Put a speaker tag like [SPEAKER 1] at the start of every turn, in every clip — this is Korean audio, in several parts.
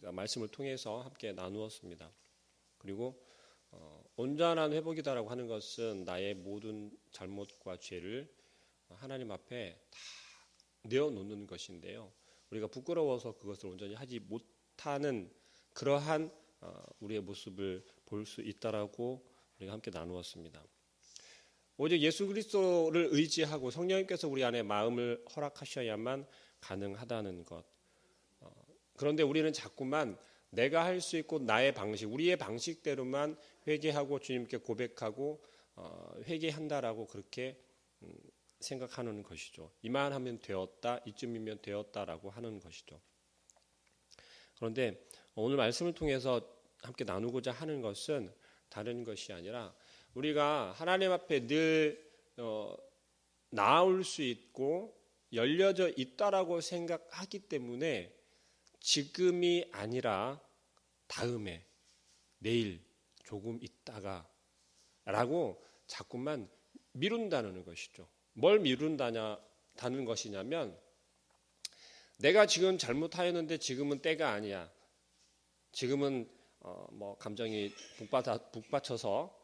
[SPEAKER 1] 우리가 말씀을 통해서 함께 나누었습니다. 그리고 온전한 회복이다라고 하는 것은 나의 모든 잘못과 죄를 하나님 앞에 다 내어놓는 것인데요. 우리가 부끄러워서 그것을 온전히 하지 못하는 그러한 우리의 모습을 볼 수 있다라고 우리가 함께 나누었습니다. 오직 예수 그리스도를 의지하고 성령님께서 우리 안에 마음을 허락하셔야만 가능하다는 것. 그런데 우리는 자꾸만 내가 할 수 있고 나의 방식, 우리의 방식대로만 회개하고 주님께 고백하고 회개한다라고 그렇게 생각하는 것이죠. 이만하면 되었다, 이쯤이면 되었다라고 하는 것이죠. 그런데 오늘 말씀을 통해서 함께 나누고자 하는 것은 다른 것이 아니라 우리가 하나님 앞에 늘 나올 수 있고 열려져 있다라고 생각하기 때문에 지금이 아니라 다음에, 내일, 조금 있다가 라고 자꾸만 미룬다는 것이죠. 뭘 미룬다는 것이냐면 내가 지금 잘못하였는데 지금은 때가 아니야. 지금은 감정이 북받쳐서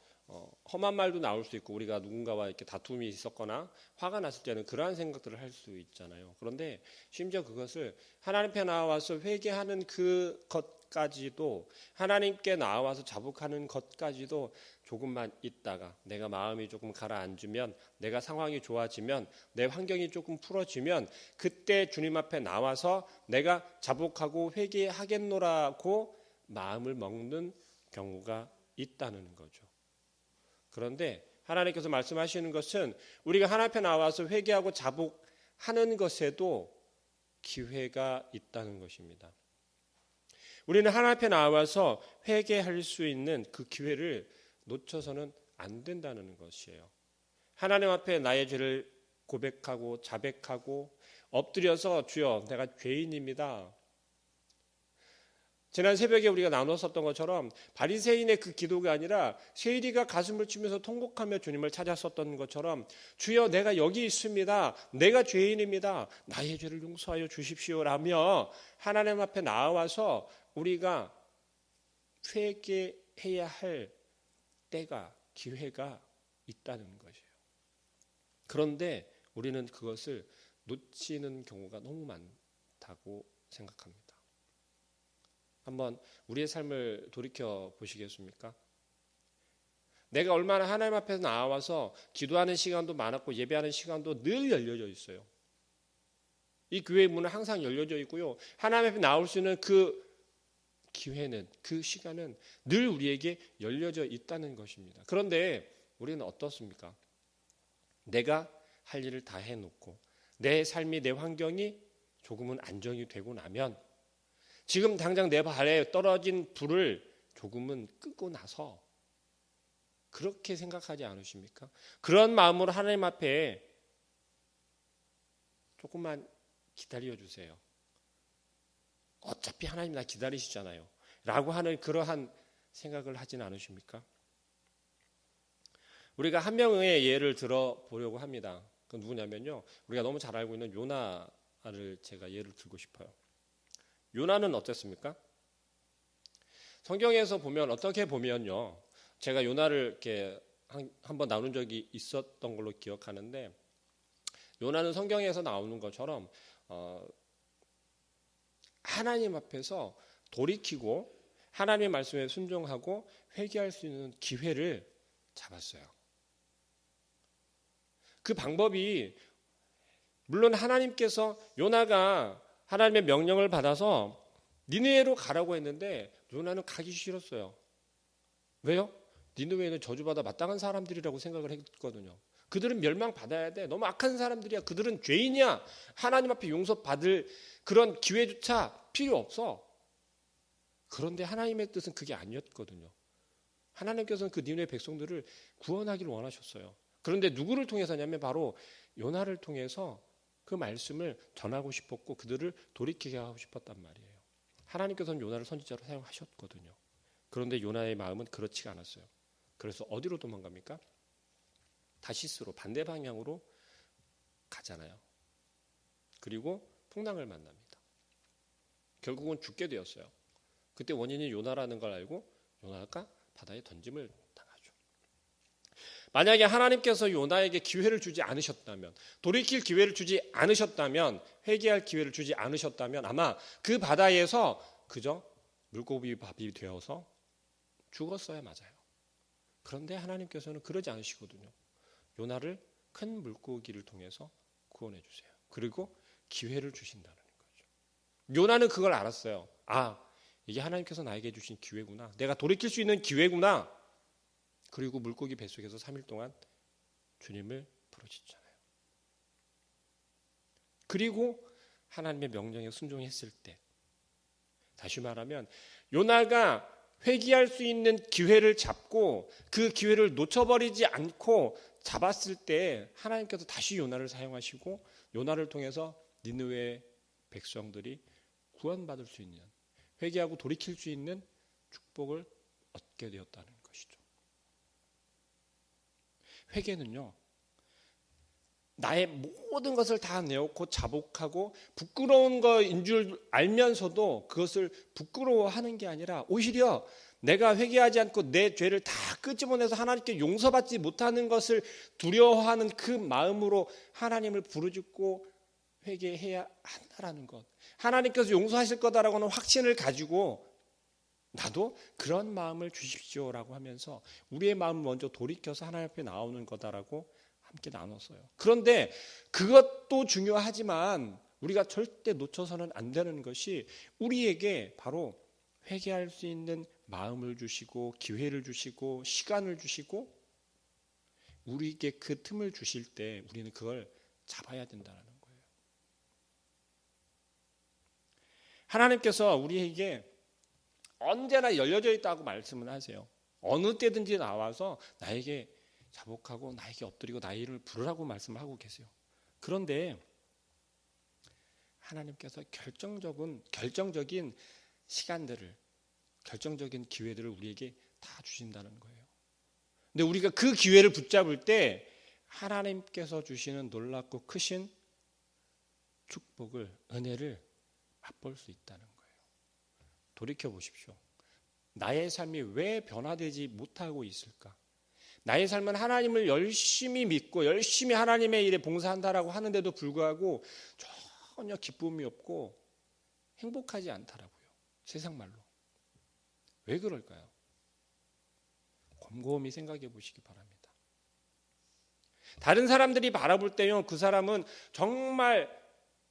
[SPEAKER 1] 험한 말도 나올 수 있고 우리가 누군가와 이렇게 다툼이 있었거나 화가 났을 때는 그러한 생각들을 할 수 있잖아요. 그런데 심지어 그것을 하나님 앞에 나와서 회개하는 그것까지도 하나님께 나와서 자복하는 것까지도 조금만 있다가 내가 마음이 조금 가라앉으면 내가 상황이 좋아지면 내 환경이 조금 풀어지면 그때 주님 앞에 나와서 내가 자복하고 회개하겠노라고 마음을 먹는 경우가 있다는 거죠. 그런데 하나님께서 말씀하시는 것은 우리가 하나님 앞에 나와서 회개하고 자복하는 것에도 기회가 있다는 것입니다. 우리는 하나님 앞에 나와서 회개할 수 있는 그 기회를 놓쳐서는 안 된다는 것이에요. 하나님 앞에 나의 죄를 고백하고 자백하고 엎드려서 주여 내가 죄인입니다. 지난 새벽에 우리가 나눴었던 것처럼 바리새인의 그 기도가 아니라 세리가 가슴을 치면서 통곡하며 주님을 찾았었던 것처럼 주여 내가 여기 있습니다. 내가 죄인입니다. 나의 죄를 용서하여 주십시오라며 하나님 앞에 나와서 우리가 회개해야 할 때가 기회가 있다는 것이에요. 그런데 우리는 그것을 놓치는 경우가 너무 많다고 생각합니다. 한번 우리의 삶을 돌이켜 보시겠습니까? 내가 얼마나 하나님 앞에서 나와서 기도하는 시간도 많았고 예배하는 시간도 늘 열려져 있어요. 이 교회의 문은 항상 열려져 있고요. 하나님 앞에 나올 수 있는 그 기회는, 그 시간은 늘 우리에게 열려져 있다는 것입니다. 그런데 우리는 어떻습니까? 내가 할 일을 다 해놓고 내 삶이, 내 환경이 조금은 안정이 되고 나면 지금 당장 내 발에 떨어진 불을 조금은 끄고 나서 그렇게 생각하지 않으십니까? 그런 마음으로 하나님 앞에 조금만 기다려 주세요. 어차피 하나님 나 기다리시잖아요. 라고 하는 그러한 생각을 하지는 않으십니까? 우리가 한 명의 예를 들어보려고 합니다. 그 누구냐면요. 우리가 너무 잘 알고 있는 요나를 제가 예를 들고 싶어요. 요나는 어땠습니까? 성경에서 보면 어떻게 보면요. 제가 요나를 이렇게 한번 나눈 적이 있었던 걸로 기억하는데 요나는 성경에서 나오는 것처럼 하나님 앞에서 돌이키고 하나님의 말씀에 순종하고 회개할 수 있는 기회를 잡았어요. 그 방법이 물론 하나님께서 요나가 하나님의 명령을 받아서 니느웨로 가라고 했는데 요나는 가기 싫었어요. 왜요? 니느웨는 저주받아 마땅한 사람들이라고 생각을 했거든요. 그들은 멸망받아야 돼. 너무 악한 사람들이야. 그들은 죄인이야. 하나님 앞에 용서받을 그런 기회조차 필요 없어. 그런데 하나님의 뜻은 그게 아니었거든요. 하나님께서는 그 니느웨 백성들을 구원하기를 원하셨어요. 그런데 누구를 통해서냐면 바로 요나를 통해서 그 말씀을 전하고 싶었고 그들을 돌이키게 하고 싶었단 말이에요. 하나님께서는 요나를 선지자로 사용하셨거든요. 그런데 요나의 마음은 그렇지가 않았어요. 그래서 어디로 도망갑니까? 다시스로 반대 방향으로 가잖아요. 그리고 풍랑을 만납니다. 결국은 죽게 되었어요. 그때 원인이 요나라는 걸 알고 요나가 바다에 던짐을 당하죠. 만약에 하나님께서 요나에게 기회를 주지 않으셨다면, 돌이킬 기회를 주지 않으셨다면, 회개할 기회를 주지 않으셨다면 아마 그 바다에서 그저 물고기 밥이 되어서 죽었어야 맞아요. 그런데 하나님께서는 그러지 않으시거든요. 요나를 큰 물고기를 통해서 구원해 주세요. 그리고 기회를 주신다는 거죠. 요나는 그걸 알았어요. 아, 이게 하나님께서 나에게 주신 기회구나. 내가 돌이킬 수 있는 기회구나. 그리고 물고기 뱃속에서 3일 동안 주님을 부르짖잖아요. 그리고 하나님의 명령에 순종했을 때, 다시 말하면 요나가 회개할 수 있는 기회를 잡고 그 기회를 놓쳐버리지 않고 잡았을 때 하나님께서 다시 요나를 사용하시고 요나를 통해서 니느웨 백성들이 구원받을 수 있는, 회개하고 돌이킬 수 있는 축복을 얻게 되었다는 것이죠. 회개는요, 나의 모든 것을 다 내놓고 자복하고 부끄러운 것인 줄 알면서도 그것을 부끄러워하는 게 아니라 오히려 내가 회개하지 않고 내 죄를 다 끄집어내서 하나님께 용서받지 못하는 것을 두려워하는 그 마음으로 하나님을 부르짖고 회개해야 한다라는 것, 하나님께서 용서하실 거다라고 하는 확신을 가지고 나도 그런 마음을 주십시오라고 하면서 우리의 마음을 먼저 돌이켜서 하나님 앞에 나오는 거다라고 함께 나눴어요. 그런데 그것도 중요하지만 우리가 절대 놓쳐서는 안 되는 것이 우리에게 바로 회개할 수 있는 마음을 주시고 기회를 주시고 시간을 주시고 우리에게 그 틈을 주실 때 우리는 그걸 잡아야 된다는 거예요. 하나님께서 우리에게 언제나 열려져 있다고 말씀을 하세요. 어느 때든지 나와서 나에게 자복하고 나에게 엎드리고 나의 이름을 부르라고 말씀하고 계세요. 그런데 하나님께서 결정적인 시간들을, 결정적인 기회들을 우리에게 다 주신다는 거예요. 근데 우리가 그 기회를 붙잡을 때 하나님께서 주시는 놀랍고 크신 축복을, 은혜를 맛볼 수 있다는 거예요. 돌이켜 보십시오. 나의 삶이 왜 변화되지 못하고 있을까? 나의 삶은 하나님을 열심히 믿고 열심히 하나님의 일에 봉사한다라고 하는데도 불구하고 전혀 기쁨이 없고 행복하지 않다라고요. 세상 말로. 왜 그럴까요? 곰곰이 생각해 보시기 바랍니다. 다른 사람들이 바라볼 때요, 그 사람은 정말,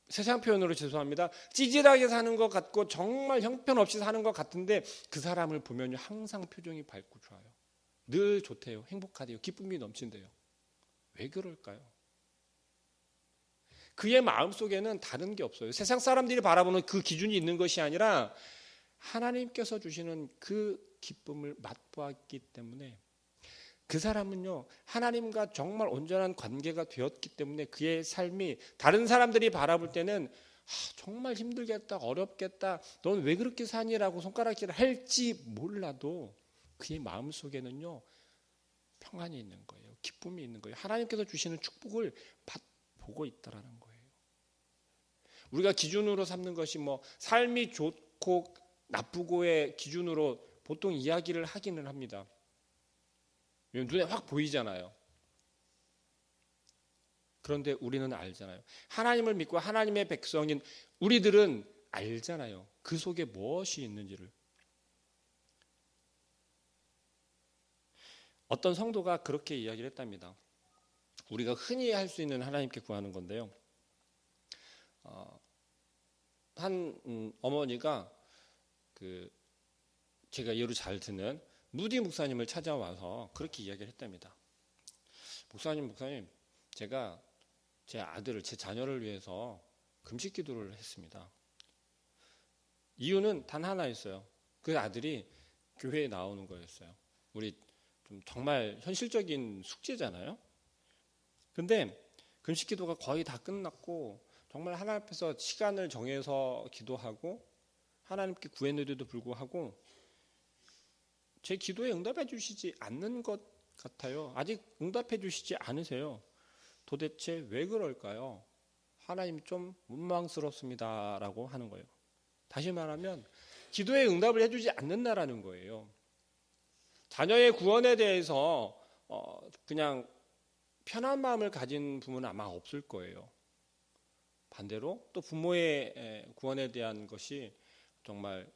[SPEAKER 1] 세상 표현으로 죄송합니다, 찌질하게 사는 것 같고 정말 형편없이 사는 것 같은데 그 사람을 보면요 항상 표정이 밝고 좋아요. 늘 좋대요. 행복하대요. 기쁨이 넘친대요. 왜 그럴까요? 그의 마음속에는 다른 게 없어요. 세상 사람들이 바라보는 그 기준이 있는 것이 아니라 하나님께서 주시는 그 기쁨을 맛보았기 때문에 그 사람은요 하나님과 정말 온전한 관계가 되었기 때문에 그의 삶이 다른 사람들이 바라볼 때는 정말 힘들겠다, 어렵겠다, 넌 왜 그렇게 사니라고 손가락질을 할지 몰라도 그의 마음속에는요 평안이 있는 거예요. 기쁨이 있는 거예요. 하나님께서 주시는 축복을 보고 있다라는 거예요. 우리가 기준으로 삼는 것이 뭐 삶이 좋고 나쁘고의 기준으로 보통 이야기를 하기는 합니다. 눈에 확 보이잖아요. 그런데 우리는 알잖아요. 하나님을 믿고 하나님의 백성인 우리들은 알잖아요. 그 속에 무엇이 있는지를. 어떤 성도가 그렇게 이야기를 했답니다. 우리가 흔히 할 수 있는 하나님께 구하는 건데요. 한 어머니가 제가 예로 잘 듣는 무디 목사님을 찾아와서 그렇게 이야기를 했답니다. 목사님, 제가 제 아들을, 제 자녀를 위해서 금식 기도를 했습니다. 이유는 단 하나였어요. 그 아들이 교회에 나오는 거였어요. 우리 좀 정말 현실적인 숙제잖아요. 근데 금식 기도가 거의 다 끝났고 정말 하나님 앞에서 시간을 정해서 기도하고 하나님께 구했는데도 불구하고 제 기도에 응답해 주시지 않는 것 같아요. 아직 응답해 주시지 않으세요. 도대체 왜 그럴까요? 하나님 좀 원망스럽습니다라고 하는 거예요. 다시 말하면 기도에 응답을 해주지 않는다라는 거예요. 자녀의 구원에 대해서 그냥 편한 마음을 가진 부모는 아마 없을 거예요. 반대로 또 부모의 구원에 대한 것이 정말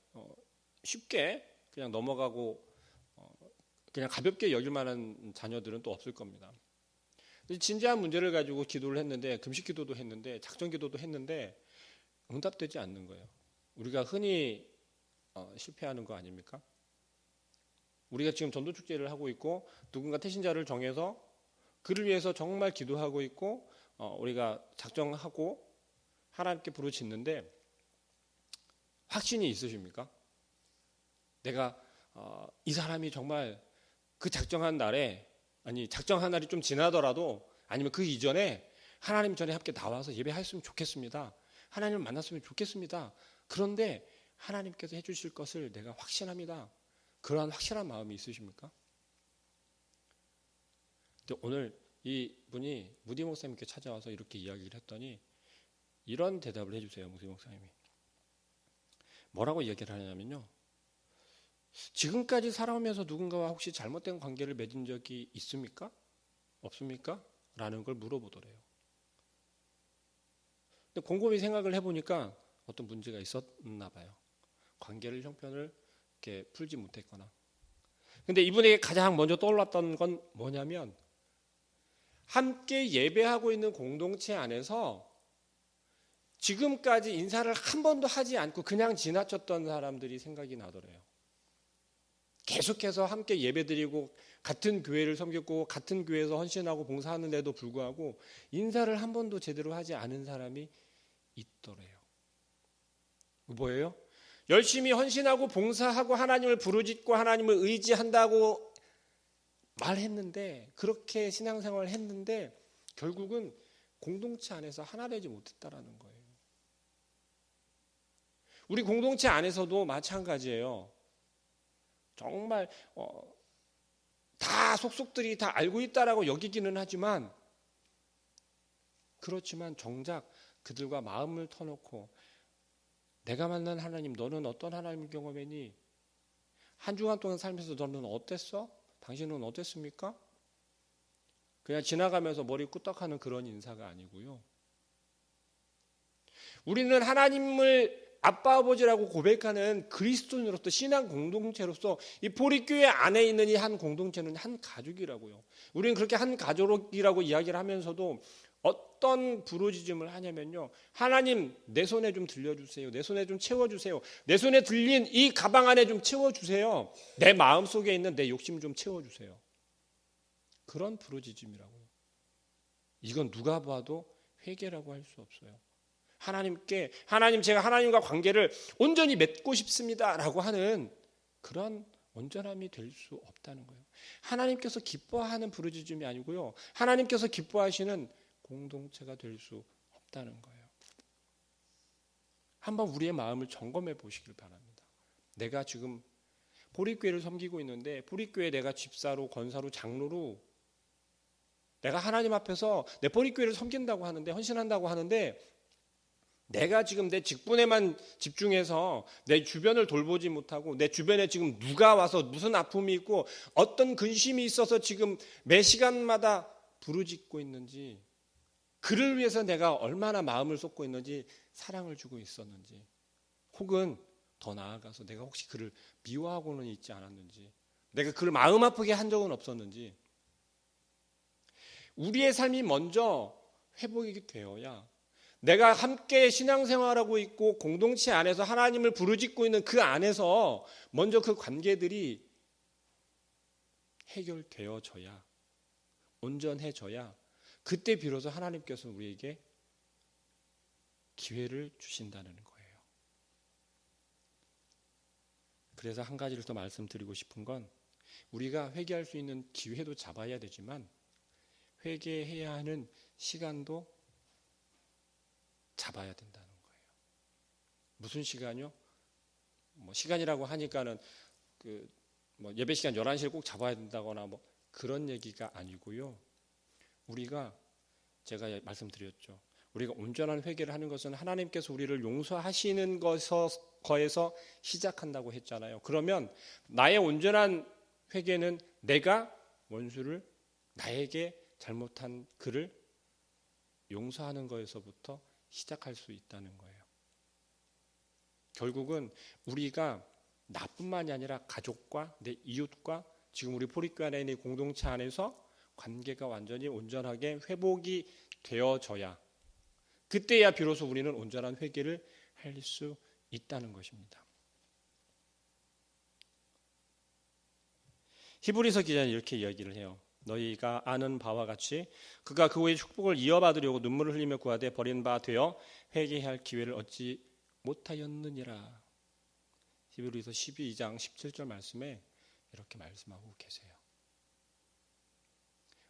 [SPEAKER 1] 쉽게 그냥 넘어가고 그냥 가볍게 여길 만한 자녀들은 또 없을 겁니다. 진지한 문제를 가지고 기도를 했는데, 금식 기도도 했는데, 작전 기도도 했는데 응답되지 않는 거예요. 우리가 흔히 실패하는 거 아닙니까? 우리가 지금 전도축제를 하고 있고 누군가 태신자를 정해서 그를 위해서 정말 기도하고 있고 우리가 작정하고 하나님께 부르짖는데 확신이 있으십니까? 내가 이 사람이 정말 그 작정한 날에, 아니 작정한 날이 좀 지나더라도 아니면 그 이전에 하나님 전에 함께 나와서 예배했으면 좋겠습니다. 하나님을 만났으면 좋겠습니다. 그런데 하나님께서 해주실 것을 내가 확신합니다. 그러한 확실한 마음이 있으십니까? 근데 오늘 이 분이 무디 목사님께 찾아와서 이렇게 이야기를 했더니 이런 대답을 해주세요. 무디 목사님이 뭐라고 얘기를 하냐면요, 지금까지 살아오면서 누군가와 혹시 잘못된 관계를 맺은 적이 있습니까? 없습니까? 라는 걸 물어보더래요. 근데 곰곰이 생각을 해보니까 어떤 문제가 있었나 봐요. 관계를 형편을 이렇게 풀지 못했거나. 근데 이분에게 가장 먼저 떠올랐던 건 뭐냐면, 함께 예배하고 있는 공동체 안에서 지금까지 인사를 한 번도 하지 않고 그냥 지나쳤던 사람들이 생각이 나더래요. 계속해서 함께 예배드리고 같은 교회를 섬겼고 같은 교회에서 헌신하고 봉사하는데도 불구하고 인사를 한 번도 제대로 하지 않은 사람이 있더래요. 뭐예요? 열심히 헌신하고 봉사하고 하나님을 부르짖고 하나님을 의지한다고 말했는데, 그렇게 신앙생활을 했는데 결국은 공동체 안에서 하나 되지 못했다라는 거예요. 우리 공동체 안에서도 마찬가지예요. 정말 다 속속들이 다 알고 있다라고 여기기는 하지만, 그렇지만 정작 그들과 마음을 터놓고 내가 만난 하나님, 너는 어떤 하나님을 경험했니? 한 주간 동안 살면서 너는 어땠어? 당신은 어땠습니까? 그냥 지나가면서 머리 끄덕하는 그런 인사가 아니고요. 우리는 하나님을 아빠 아버지라고 고백하는 그리스도인으로서, 신앙 공동체로서 이 보리교회 안에 있는 이 한 공동체는 한 가족이라고요. 우리는 그렇게 한 가족이라고 이야기를 하면서도 어떤 부르짖음을 하냐면요, 하나님 내 손에 좀 들려주세요. 내 손에 좀 채워주세요. 내 손에 들린 이 가방 안에 좀 채워주세요. 내 마음속에 있는 내 욕심 좀 채워주세요. 그런 부르짖음이라고요. 이건 누가 봐도 회개라고 할 수 없어요. 하나님께, 하나님 제가 하나님과 관계를 온전히 맺고 싶습니다라고 하는 그런 온전함이 될 수 없다는 거예요. 하나님께서 기뻐하는 부르짖음이 아니고요, 하나님께서 기뻐하시는 공동체가 될 수 없다는 거예요. 한번 우리의 마음을 점검해 보시길 바랍니다. 내가 지금 보리교회를 섬기고 있는데, 보리교회 내가 집사로, 권사로, 장로로 내가 하나님 앞에서 내 보리교회를 섬긴다고 하는데, 헌신한다고 하는데, 내가 지금 내 직분에만 집중해서 내 주변을 돌보지 못하고, 내 주변에 지금 누가 와서 무슨 아픔이 있고 어떤 근심이 있어서 지금 매 시간마다 부르짖고 있는지, 그를 위해서 내가 얼마나 마음을 쏟고 있는지, 사랑을 주고 있었는지, 혹은 더 나아가서 내가 혹시 그를 미워하고는 있지 않았는지, 내가 그를 마음 아프게 한 적은 없었는지, 우리의 삶이 먼저 회복이 되어야, 내가 함께 신앙생활하고 있고 공동체 안에서 하나님을 부르짖고 있는 그 안에서 먼저 그 관계들이 해결되어져야, 온전해져야, 그때 비로소 하나님께서 우리에게 기회를 주신다는 거예요. 그래서 한 가지를 더 말씀드리고 싶은 건, 우리가 회개할 수 있는 기회도 잡아야 되지만 회개해야 하는 시간도 잡아야 된다는 거예요. 무슨 시간이요? 시간이라고 하니까는 예배 시간 11시를 꼭 잡아야 된다거나 그런 얘기가 아니고요. 우리가, 제가 말씀드렸죠, 우리가 온전한 회개를 하는 것은 하나님께서 우리를 용서하시는 거에서 시작한다고 했잖아요. 그러면 나의 온전한 회개는 내가 원수를 나에게 잘못한 그를 용서하는 거에서부터 시작할 수 있다는 거예요. 결국은 우리가 나뿐만이 아니라 가족과 내 이웃과 지금 우리 포리교회 안에 있는 공동체 안에서 관계가 완전히 온전하게 회복이 되어져야 그때야 비로소 우리는 온전한 회개를 할 수 있다는 것입니다. 히브리서 기자는 이렇게 이야기를 해요. 너희가 아는 바와 같이 그가 그 후에 축복을 이어받으려고 눈물을 흘리며 구하되 버린 바 되어 회개할 기회를 얻지 못하였느니라. 히브리서 12장 17절 말씀에 이렇게 말씀하고 계세요.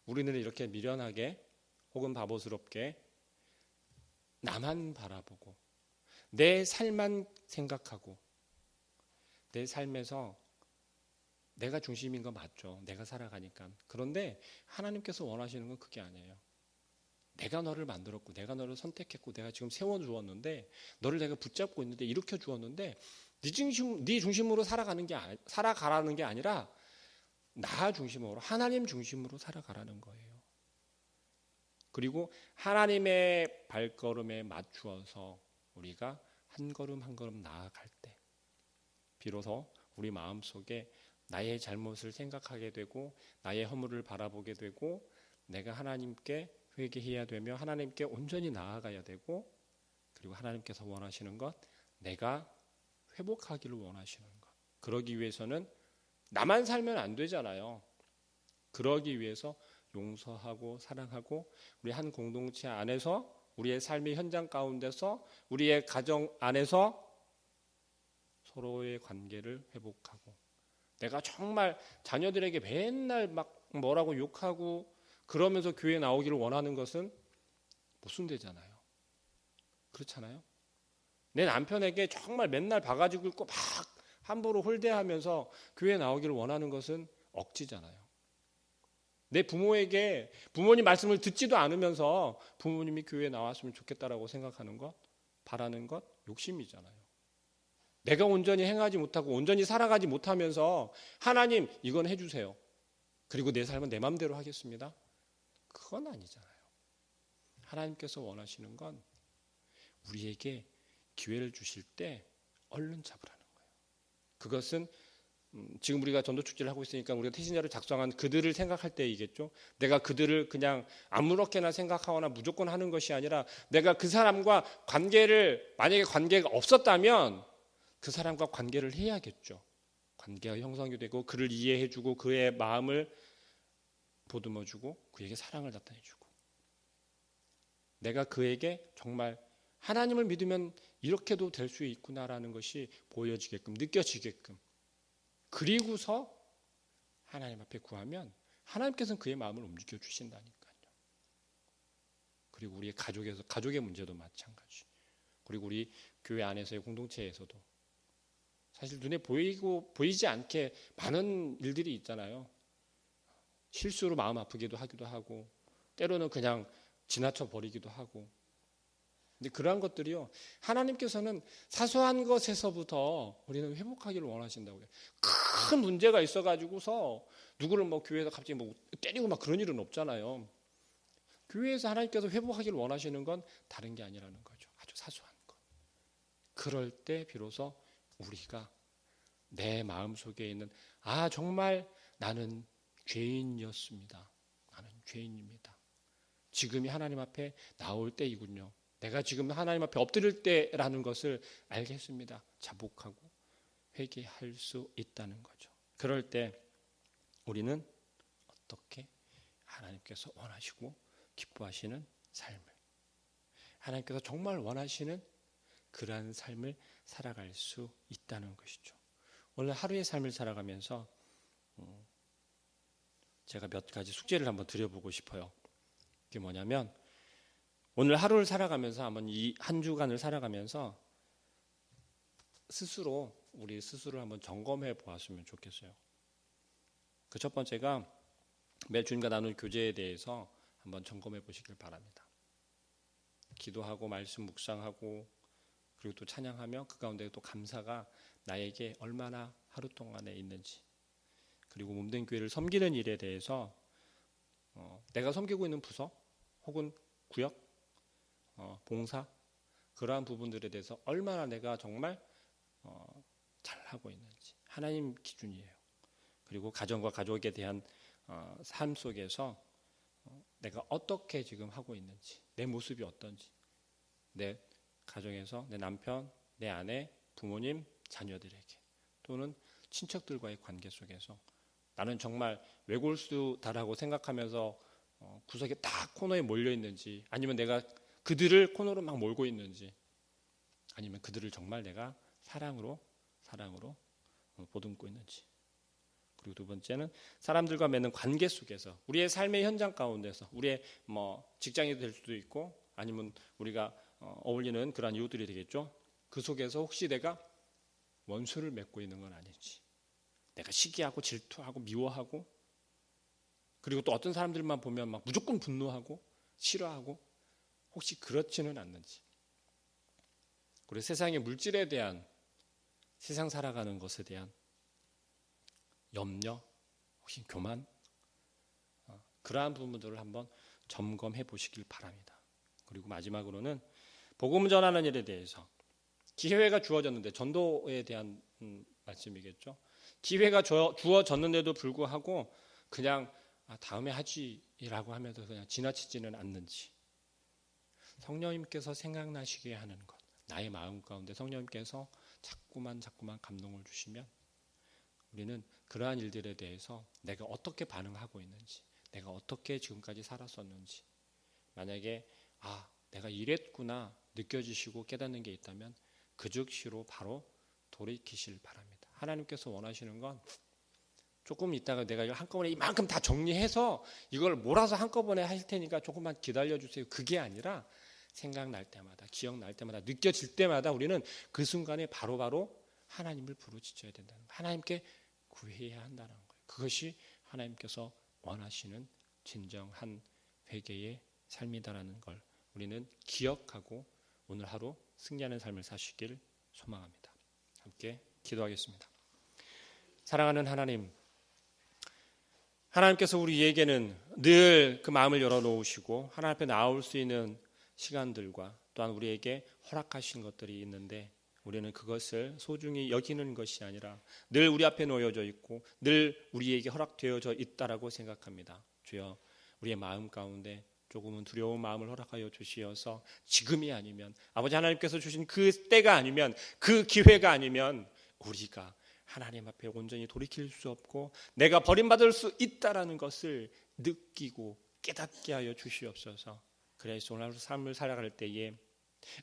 [SPEAKER 1] 우리는 이렇게 미련하게 혹은 바보스럽게 나만 바라보고 내 삶만 생각하고 내 삶에서 내가 중심인 거 맞죠. 내가 살아가니까. 그런데 하나님께서 원하시는 건 그게 아니에요. 내가 너를 만들었고 내가 너를 선택했고 내가 지금 세워주었는데 너를 내가 붙잡고 있는데 일으켜 주었는데 네 중심으로 살아가라는 게 아니라 나 중심으로 하나님 중심으로 살아가라는 거예요. 그리고 하나님의 발걸음에 맞추어서 우리가 한 걸음 한 걸음 나아갈 때 비로소 우리 마음속에 나의 잘못을 생각하게 되고 나의 허물을 바라보게 되고 내가 하나님께 회개해야 되며 하나님께 온전히 나아가야 되고 그리고 하나님께서 원하시는 것 내가 회복하기를 원하시는 것 그러기 위해서는 나만 살면 안 되잖아요. 그러기 위해서 용서하고 사랑하고 우리 한 공동체 안에서 우리의 삶의 현장 가운데서 우리의 가정 안에서 서로의 관계를 회복하고 내가 정말 자녀들에게 맨날 막 뭐라고 욕하고 그러면서 교회에 나오기를 원하는 것은 모순되잖아요. 그렇잖아요. 내 남편에게 정말 맨날 바가지 긁고 막 함부로 홀대하면서 교회에 나오기를 원하는 것은 억지잖아요. 내 부모에게 부모님 말씀을 듣지도 않으면서 부모님이 교회에 나왔으면 좋겠다라고 생각하는 것, 바라는 것, 욕심이잖아요. 내가 온전히 행하지 못하고 온전히 살아가지 못하면서 하나님 이건 해주세요. 그리고 내 삶은 내 마음대로 하겠습니다. 그건 아니잖아요. 하나님께서 원하시는 건 우리에게 기회를 주실 때 얼른 잡으라는 거예요. 그것은 지금 우리가 전도축제를 하고 있으니까 우리가 태신자를 작성한 그들을 생각할 때이겠죠. 내가 그들을 그냥 아무렇게나 생각하거나 무조건 하는 것이 아니라 내가 그 사람과 관계를 만약에 관계가 없었다면 그 사람과 관계를 해야겠죠. 관계가 형성이 되고 그를 이해해주고 그의 마음을 보듬어주고 그에게 사랑을 나타내주고 내가 그에게 정말 하나님을 믿으면 이렇게도 될 수 있구나라는 것이 보여지게끔 느껴지게끔 그리고서 하나님 앞에 구하면 하나님께서는 그의 마음을 움직여 주신다니까요. 그리고 우리의 가족의 문제도 마찬가지. 그리고 우리 교회 안에서의 공동체에서도 사실 눈에 보이지 않게 많은 일들이 있잖아요. 실수로 마음 아프기도 하기도 하고 때로는 그냥 지나쳐 버리기도 하고 근데 그러한 것들이요 하나님께서는 사소한 것에서부터 우리는 회복하기를 원하신다고요. 큰 문제가 있어가지고서 누구를 뭐 교회에서 갑자기 뭐 때리고 막 그런 일은 없잖아요. 교회에서 하나님께서 회복하기를 원하시는 건 다른 게 아니라는 거죠. 아주 사소한 것. 그럴 때 비로소 우리가 내 마음 속에 있는 정말 나는 죄인이었습니다. 나는 죄인입니다. 지금이 하나님 앞에 나올 때이군요. 내가 지금 하나님 앞에 엎드릴 때라는 것을 알겠습니다. 자복하고 회개할 수 있다는 거죠. 그럴 때 우리는 어떻게 하나님께서 원하시고 기뻐하시는 삶을 하나님께서 정말 원하시는 그러한 삶을 살아갈 수 있다는 것이죠. 오늘 하루의 삶을 살아가면서 제가 몇 가지 숙제를 한번 드려보고 싶어요. 그게 뭐냐면 오늘 하루를 살아가면서 한번 이 한 주간을 살아가면서 우리 스스로 한번 점검해 보았으면 좋겠어요. 그 첫 번째가 매 주님과 나눈 교제에 대해서 한번 점검해 보시길 바랍니다. 기도하고 말씀 묵상하고 그리고 또 찬양하며 그 가운데 또 감사가 나에게 얼마나 하루 동안에 있는지, 그리고 몸된 교회를 섬기는 일에 대해서 내가 섬기고 있는 부서 혹은 구역, 봉사, 그러한 부분들에 대해서 얼마나 내가 정말 잘하고 있는지 하나님 기준이에요. 그리고 가정과 가족에 대한 삶 속에서 내가 어떻게 지금 하고 있는지, 내 모습이 어떤지, 내 가정에서 내 남편, 내 아내, 부모님, 자녀들에게 또는 친척들과의 관계 속에서 나는 정말 외골수다라고 생각하면서 구석에 딱 코너에 몰려 있는지, 아니면 내가 그들을 코너로 막 몰고 있는지, 아니면 그들을 정말 내가 사랑으로 보듬고 있는지. 그리고 두 번째는 사람들과 맺는 관계 속에서, 우리의 삶의 현장 가운데서, 우리의 직장이 될 수도 있고 아니면 우리가 어울리는 그러한 이웃들이 되겠죠. 그 속에서 혹시 내가 원수를 맺고 있는 건 아닌지, 내가 시기하고 질투하고 미워하고, 그리고 또 어떤 사람들만 보면 막 무조건 분노하고 싫어하고, 혹시 그렇지는 않는지. 그리고 세상의 물질에 대한, 세상 살아가는 것에 대한 염려, 혹시 교만, 그러한 부분들을 한번 점검해 보시길 바랍니다. 그리고 마지막으로는 복음 전하는 일에 대해서 기회가 주어졌는데, 전도에 대한 말씀이겠죠. 기회가 주어졌는데도 불구하고 그냥 다음에 하지라고 하면서 그냥 지나치지는 않는지, 성령님께서 생각나시게 하는 것, 나의 마음 가운데 성령님께서 자꾸만 감동을 주시면 우리는 그러한 일들에 대해서 내가 어떻게 반응하고 있는지, 내가 어떻게 지금까지 살았었는지, 만약에 내가 이랬구나 느껴지시고 깨닫는 게 있다면 그 즉시로 바로 돌이키실 바랍니다. 하나님께서 원하시는 건 조금 있다가 내가 이걸 한꺼번에 이만큼 다 정리해서 이걸 몰아서 한꺼번에 할 테니까 조금만 기다려주세요, 그게 아니라 생각날 때마다, 기억날 때마다, 느껴질 때마다 우리는 그 순간에 바로바로 하나님을 부르짖어야 된다는 거예요. 하나님께 구해야 한다는 거예요. 그것이 하나님께서 원하시는 진정한 회개의 삶이다라는 걸 우리는 기억하고 오늘 하루 승리하는 삶을 사시길 소망합니다. 함께 기도하겠습니다. 사랑하는 하나님, 하나님께서 우리에게는 늘 그 마음을 열어놓으시고 하나님 앞에 나올 수 있는 시간들과 또한 우리에게 허락하신 것들이 있는데, 우리는 그것을 소중히 여기는 것이 아니라 늘 우리 앞에 놓여져 있고 늘 우리에게 허락되어져 있다라고 생각합니다. 주여, 우리의 마음 가운데 조금은 두려운 마음을 허락하여 주시어서 지금이 아니면, 아버지 하나님께서 주신 그 때가 아니면, 그 기회가 아니면 우리가 하나님 앞에 온전히 돌이킬 수 없고 내가 버림받을 수 있다라는 것을 느끼고 깨닫게 하여 주시옵소서. 그래서 오늘 삶을 살아갈 때에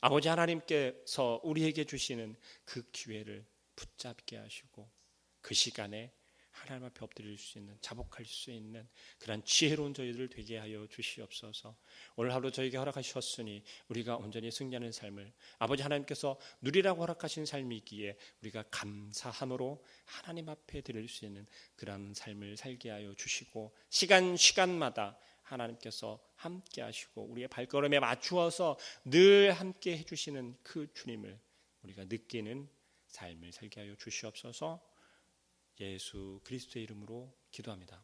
[SPEAKER 1] 아버지 하나님께서 우리에게 주시는 그 기회를 붙잡게 하시고 그 시간에 하나님 앞에 엎드릴 수 있는, 자복할 수 있는 그런 지혜로운 저희들 되게 하여 주시옵소서. 오늘 하루 저에게 허락하셨으니 우리가 온전히 승리하는 삶을 아버지 하나님께서 누리라고 허락하신 삶이기에 우리가 감사함으로 하나님 앞에 드릴 수 있는 그런 삶을 살게 하여 주시고, 시간마다 하나님께서 함께 하시고 우리의 발걸음에 맞추어서 늘 함께 해주시는 그 주님을 우리가 느끼는 삶을 살게 하여 주시옵소서. 예수 그리스도의 이름으로 기도합니다.